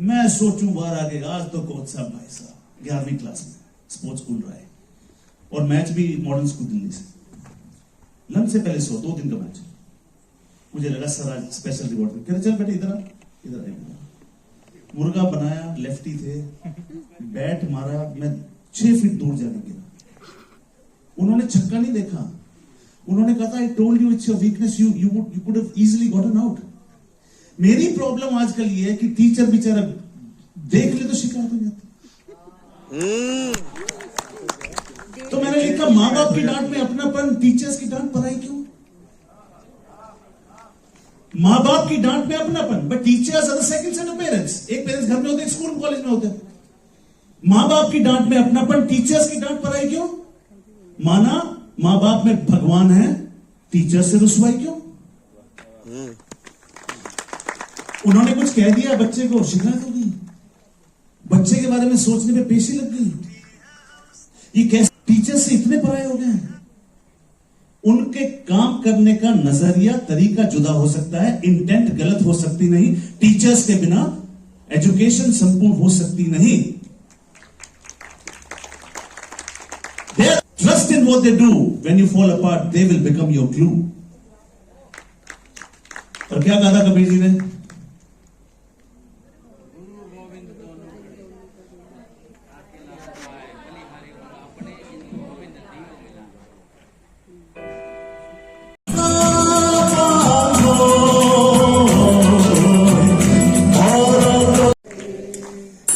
मैं सोचूं बाहर आके, आज तो कोच साहब भाई साहब 11वीं क्लास में स्पोर्ट्स स्कूल रहा है और मैच भी मॉडर्न स्कूल दिल्ली से, लंच से पहले 2 दिन का मैच। मुझे लगा सर आज स्पेशल रिवॉर्ड, कहते चल बेटे इधर इधर मुर्गा बनाया, लेफ्टी थे, बैट मारा, मैं 6 फीट दूर जाने गिरा। उन्होंने छक्का नहीं देखा, उन्होंने कहा था I told you it's your weakness, you could have easily gotten out. मेरी प्रॉब्लम आजकल ये है कि टीचर बेचारा देख ले तो शिकायत हो जाती। तो मैंने लिखा माँ बाप की डांट में अपनापन, टीचर्स की डांट पढ़ाई क्यों? माँ बाप की डांट में अपनापन, but teachers are the second set of parents. एक पेरेंट्स घर में होते हैं, स्कूल कॉलेज में होते हैं। माँ बाप की डांट में अपनापन, टीचर्स की डांट पढ़ाई क्यों? माना माँ बाप में भगवान है, टीचर्स से रुसवाई क्यों? उन्होंने कुछ कह दिया बच्चे को, शिकायत हो गई, बच्चे के बारे में सोचने पे पेशी लग गई। ये कैसे टीचर से इतने पराये हो गए हैं? उनके काम करने का नजरिया, तरीका जुदा हो सकता है, इंटेंट गलत हो सकती नहीं। टीचर्स के बिना एजुकेशन संपूर्ण हो सकती नहीं। Their trust in what they do, when you fall apart, they will become your glue. और क्या कहा था कबीर जी ने?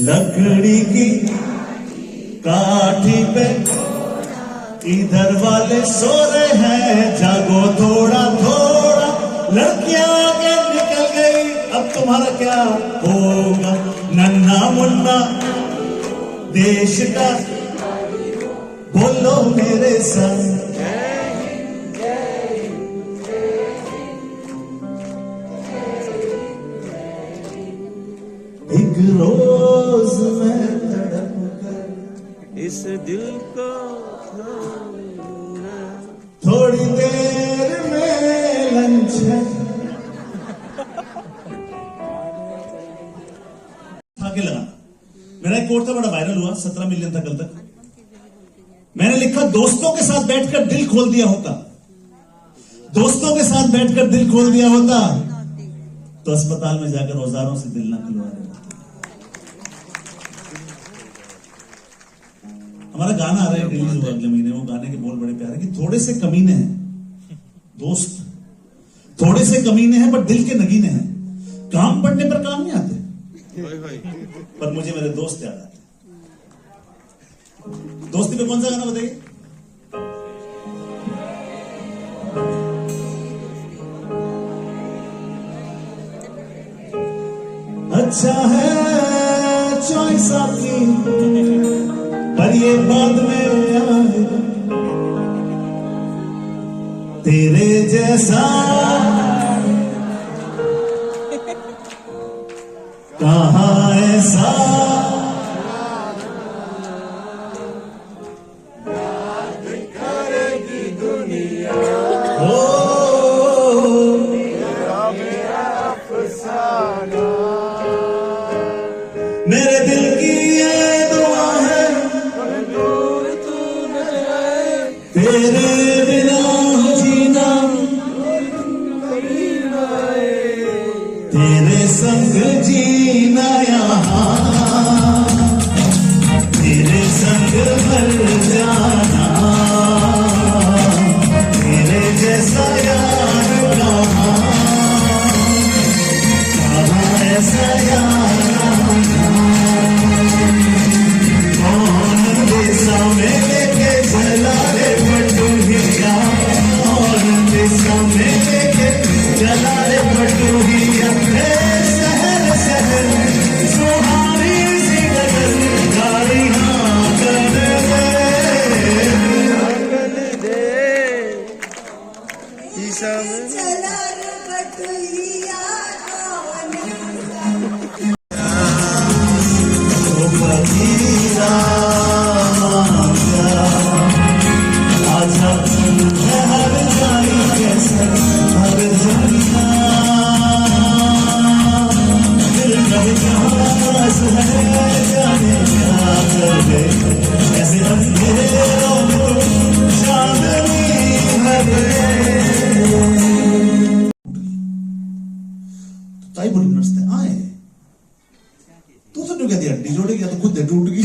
लकड़ी की काठी पे इधर वाले सो रहे हैं, जागो थोड़ा थोड़ा, लड़कियां आगे निकल गई, अब तुम्हारा क्या होगा? नन्ना मुन्ना देश का बोलो मेरे संग, एक रोज में तड़प कर इस दिल को थोड़ी देर में लंच आगे लगाना। मेरा एक कोट था, बड़ा वायरल हुआ, 17 मिलियन था कल तक। मैंने लिखा दोस्तों के साथ बैठकर दिल खोल दिया होता, दोस्तों के साथ बैठकर दिल खोल दिया होता तो अस्पताल में जाकर औजारों से दिल ना खुलवा रहे। हमारा गाना आ रहा है रिलीज हुआ अगले महीने, वो गाने के बोल बड़े प्यारे कि थोड़े से कमीने हैं दोस्त, थोड़े से कमीने हैं पर दिल के नगीने हैं, काम पड़ने पर काम नहीं आते, पर मुझे मेरे दोस्त याद आते। दोस्ती पे कौन सा गाना बताइए? अच्छा है चॉइस आपकी, पर ये बाद में आएगा, तेरे जैसा कहाँ ऐसा याद करेगी दुनिया, ओ मेरा अफसाना, मेरे दिल की ये दुआ है तेरे बिना जीना, तेरे संग जीना यहाँ, तेरे संग मर जाना, तेरे जैसा यार कहाँ, कहाँ ऐसा यार कौन देसा में लेके चला रे बटुहिया, कौन देसा में लेके चला रे बटुहिया, शहर शहर सुहानी सी गगन गाड़ियां कर दे चला रे बटुहिया, फकीरा आजा हर जाई कैसे हर जनिया, दिल कभी कहाँ आए बोली नर्स ने आए तू तो नहीं कहती हड्डी जोड़ेगी या तो खुद टूट गई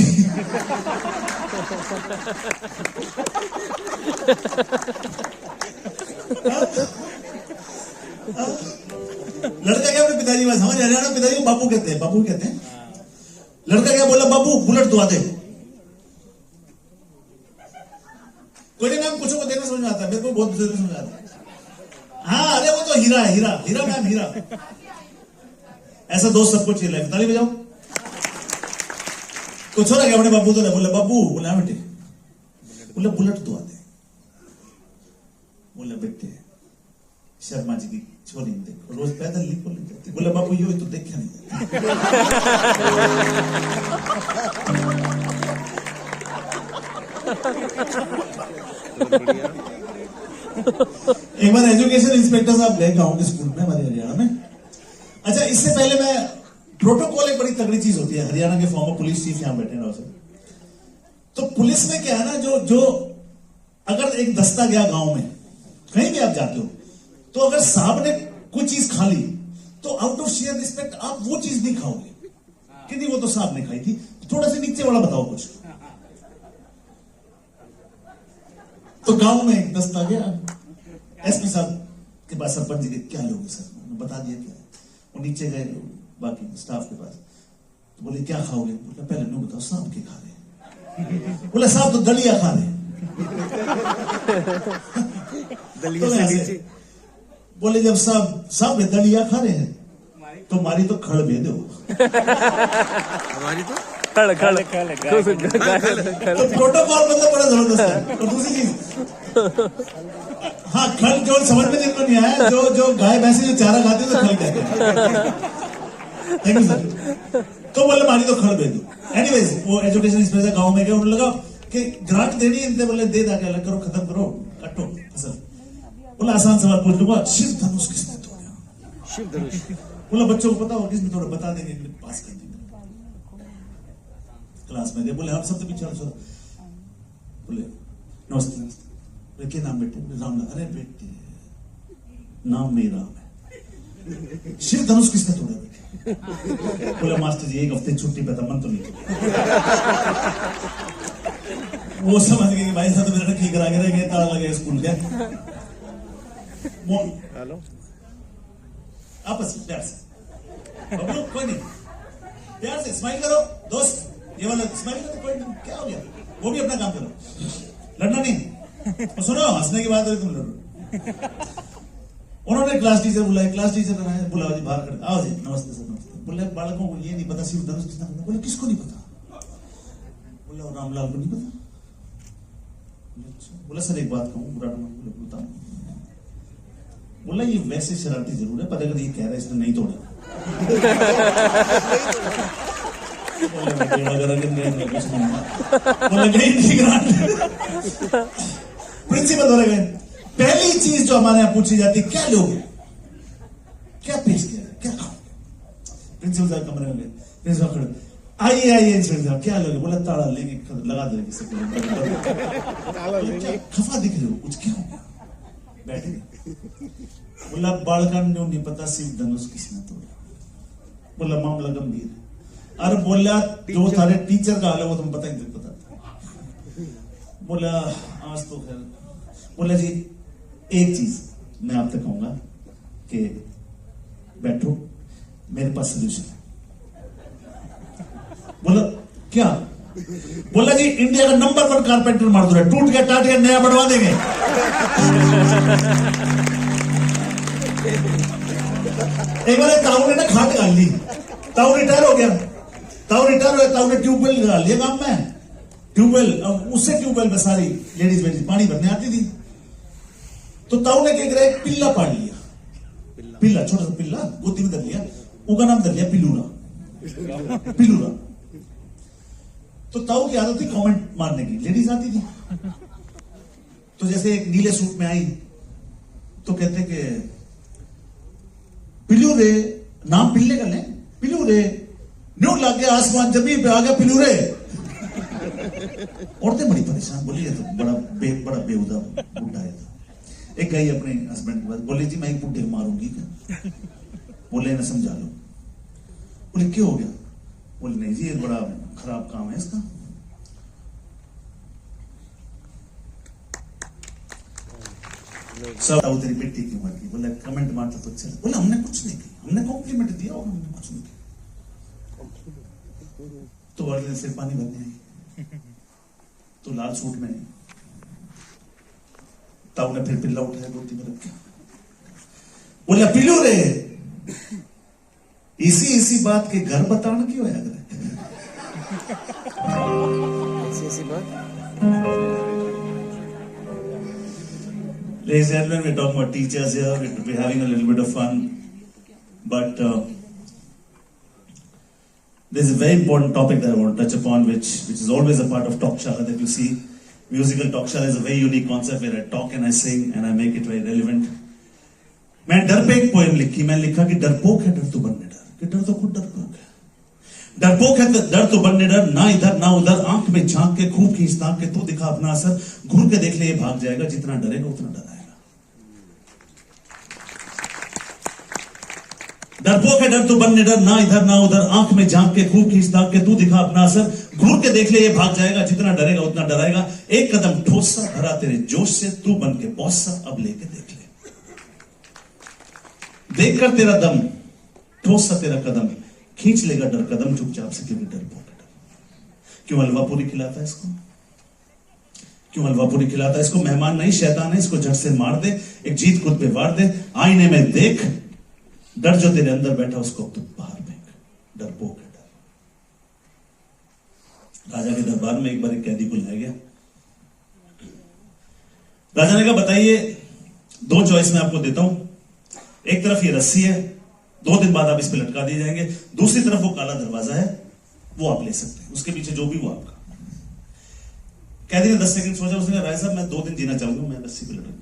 लड़का क्या अपने पिताजी में समझ हरियाणा पिताजी को बापू कहते हैं लड़का क्या बोला बापू बुलेट दुआ दे कोई नहीं मैम कुछ को देखना समझ में आता है मेरे को बहुत जरूरी समझ आता है हाँ अरे वो तो हीरा है हीरा मैम हीरा ऐसा दोस्त सबको चाहिए लाइफ ताली बजाओ कुछ हो रहा क्या अपने बापू तो नहीं बोला बापू बोला बेटे बोला बुलेट दुआ दे बोला बेटे शर्मा जी की छोरी देखो रोज पैदल लिखो जाती बोला बापू यो तो देखा नहीं एक बार एजुकेशन इंस्पेक्टर साहब गए गांव के स्कूल में हमारे हरियाणा में अच्छा इससे पहले मैं प्रोटोकॉल एक बड़ी तगड़ी चीज होती है हरियाणा के फॉर्मर पुलिस चीफ यहां बैठे हैं तो पुलिस में क्या है ना जो अगर एक दस्ता गया गांव में कहीं भी आप जाते हो तो अगर साहब ने कोई चीज खा ली तो आउट ऑफ शेयर रिस्पेक्ट आप वो चीज नहीं खाओगे कि नहीं वो तो साहब ने खाई थी थोड़ा सा नीचे वाला बताओ कुछ तो गांव में एक दस्ता गया एसपी साहब के पास सरपंच जी के क्या लोगे सर बता दिया क्या वो नीचे गए बाकी स्टाफ के पास तो बोले क्या खाओगे बोला पहले नु बताओ साहब के खा रहे बोला साहब तो दलिया खा रहे दलिया से नीचे बोले जब साहब ने दलिया खा रहे हैं तो हमारी तो खड़ दे दो हमारी तो खड़ तो प्रोटोकॉल मतलब बड़ा जबरदस्त है और दूसरी चीज हाँ खल जो समझ में जिनको नहीं आया जो गाय भैंसे जो चारा खाते हैं तो खल कहते हैं थैंक यू सर तो बोले हमारी तो खड़ दे दो एनीवेज वो एजुकेशन इंस्पेक्टर गांव में गए उन्होंने लगा कि ग्रांट देनी है बोले दे दाके अलग करो खत्म करो कटो असल बोला आसान सवाल पूछ लूंगा शिव धनुष किसने तोड़ा शिव धनुष बोला बच्चों को पता हो किसने तोड़ा बता देंगे पास कर देंगे क्लास में गए बोले हम सब तो पीछे बोले नमस्ते बोले क्या नाम बेटे रामलाल अरे बेटे नाम मेरा राम है शिव धनुष किसने तोड़ा बेटे बोले मास्टर जी एक हफ्ते छुट्टी पे था मन तो नहीं वो समझ गए कि भाई साहब तो मेरा ठीक करा के रह गए ताला लगे स्कूल के हेलो आपस में प्यार से बबलू कोई नहीं प्यार से स्माइल करो दोस्त ये वाला स्माइल करो कोई नहीं क्या हो गया वो भी अपना काम करो लड़ना नहीं तो सुनो हंसने की बात हो तुम लड़ो उन्होंने क्लास टीचर बुलाया क्लास टीचर बनाया बुलाओ जी बाहर कर आओ जी नमस्ते सर नमस्ते बोले बालकों को ये नहीं पता शिव धनुष किसने पता बोले किसको नहीं पता बोले रामलाल को नहीं पता बोला सर एक बात कहूँ बुरा बोले बताओ बोला ये वैसे शरारती जरूर है पर अगर ये कह रहा है इसने नहीं तोड़ा प्रिंसिपल हो गए पहली चीज जो हमारे यहाँ पूछी जाती है क्या लोगे क्या पेश किया क्या खाओगे प्रिंसिपल साहब कमरे में गए प्रिंसिपल खड़े आइए इंस्पेक्टर साहब क्या लोगे बोला ताला लेंगे लगा देंगे खफा दिख रहे हो कुछ क्या हो गया बैठे बोला बालकान ने नहीं पता शिव धनुष किसने तोड़ा बोला मामला गंभीर है अरे बोला जो सारे टीचर का हाल है वो तुम पता ही नहीं पता बोला आज तो खैर बोला जी एक चीज मैं आपसे कहूंगा कि बैठो मेरे पास सोल्यूशन है बोला क्या बोला जी इंडिया का नंबर 1 कारपेंटर मार दो टूट गया टाट गया नया बढ़वा देंगे एक बार ताऊ ने ना खाट डाल ली ताऊ रिटायर हो गया ताऊ ने ट्यूबवेल निकाल लिया काम में ट्यूबवेल उससे ट्यूबवेल में सारी लेडीज पानी भरने आती थी तो ताऊ ने क्या करा पिल्ला पाल लिया पिल्ला छोटा सा पिल्ला गोदी में धर लिया उसका नाम धर लिया पिलूरा तो ताऊ की आदत थी कमेंट मारने की लेडीज आती थी तो जैसे एक नीले सूट में आई तो कहते कि पिलू रे नाम पिल्ले का ले पिलू रे न्यू लग गया आसमान जमीन पे आ गया पिलू रे औरतें बड़ी परेशान बोली है तो बड़ा बेहुदा बुढ़ा है एक गई अपने हस्बैंड के पास बोले जी मैं एक बुढ़े को मारूंगी क्या बोले ना समझा लो बोले क्यों हो गया? बोले नहीं जी ये बड़ा खराब काम है इसका। सब आओ तेरी बेटी की उम्र की। बोले कमेंट मारता तो चल। बोले हमने कुछ नहीं किया, हमने कॉम्प्लीमेंट दिया और हमने कुछ नहीं किया। तो अगले दिन फिर पानी भरने आई, तो लाल सूट में ताऊ ने फिर पिल्ला उठाया गोदी में रखा। बोला पिलो रे इसी बात के घर बताना क्यों है? अगर ऐसी बात Ladies and gentlemen, we're talking about teachers here. We're having a little bit of fun. But there's a very important topic that I want to touch upon, which is always a part of Talkshala that you see. Musical Talkshala is a very unique concept where I talk and I sing and I make it very relevant. मैं डर पे एक poem लिखी। मैंने लिखा कि डरपोक है डर तो बनने डर, कि डर तो खुद डरपोक है। डरपोक है डर तो बनने डर, ना इधर ना उधर, आंख में झांक के खूब खींच ताक के तू दिखा अपना असर, घूर के देख ले ये भाग जाएगा, जितना डरेगा उतना डराएगा। डरपोक है डर तो बनने डर, ना इधर ना उधर, आंख में झांक के खूब खींच ताक के तू दिखा अपना असर, घूर के देख ले ये भाग जाएगा, जितना डरेगा उतना डराएगा। एक कदम ठोस सा भरा तेरे जोश से, तू बन के बॉस सा अब लेके देख ले। देखकर तेरा दम, ठोस सा तेरा कदम, खींच लेगा डर कदम चुपचाप से, क्योंकि डरपोक है डर। क्यों हलवा पूरी खिलाता है इसको? क्यों हलवा पूरी खिलाता है इसको? मेहमान नहीं शैतान है, इसको झट से मार दे, एक जीत खुद पे वार दे। आईने में देख, डर जो तेरे अंदर बैठा उसको तू बाहर फेंक। डरपोक है डर। राजा के दरबार में एक बार एक कैदी को लाया गया। राजा ने कहा बताइए, दो चॉइस मैं आपको देता हूं, एक तरफ ये रस्सी है, 2 दिन बाद आप इस पे लटका दिए जाएंगे, दूसरी तरफ वो काला दरवाजा है, वो आप ले सकते हैं, उसके पीछे जो भी वो आपका। कैदी ने 10 सेकंड सोचा, उसने कहा राय साहब मैं 2 दिन जीना चाहूंगा, मैं रस्सी पे लटक